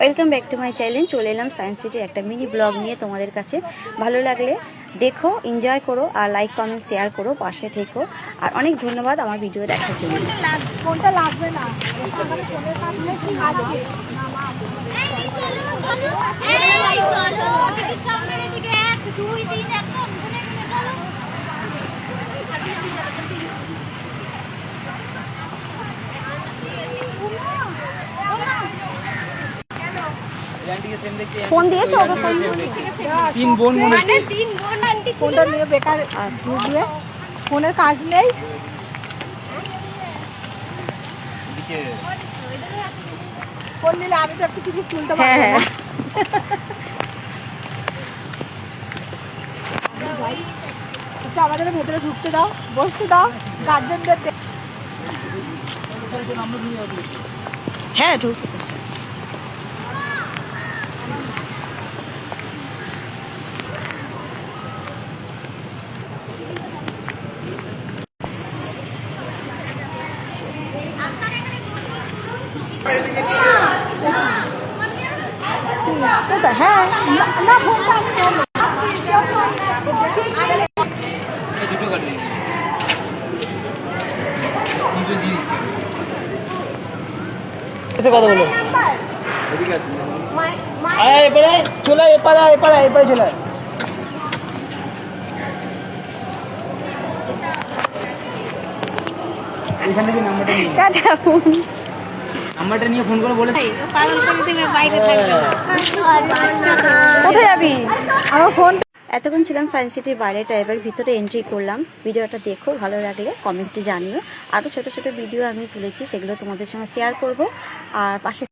Welcome back to my channel. চলে এলাম science সিটির একটা মিনি ব্লগ নিয়ে তোমাদের কাছে। ভালো লাগলে দেখো, এনজয় করো, আর লাইক কমেন্ট শেয়ার করো, পাশে থেকো। আর অনেক ধন্যবাদ আমার ভিডিও দেখার জন্য। কোনটা লাগবে না ফোন দিয়েছো ওকে? তিন বোন ফোনটা নিয়ে বেকার দিয়ে ফোনের কাজ নেই। ফোন নিলে আমি তো একটু কিছু তুলতে পারবো হ্যাঁ না। একটু আমাদের ভেতরে ঢুকতে দাও, বসতে দাও গার্জেনদের। হ্যাঁ ঢুকতেছে। হ্যাঁ না ফোনটা কথা বলো। এপারে চলে এপারে এপারে এপারে চলে এখান থেকে নাম্বারটা নিয়ে নাম্বারটা নিয়ে ফোন করে বলে কোথায় যাবি? আমার ফোন। এতক্ষণ ছিলাম সায়েন্স সিটির বাইরেটা, এবার ভিতরে এন্ট্রি করলাম। ভিডিওটা দেখো, ভালো লাগলে কমেন্টে জানিও। আরও ছোটো ছোটো ভিডিও আমি তুলেছি, সেগুলো তোমাদের সঙ্গে শেয়ার করব। আর পাশে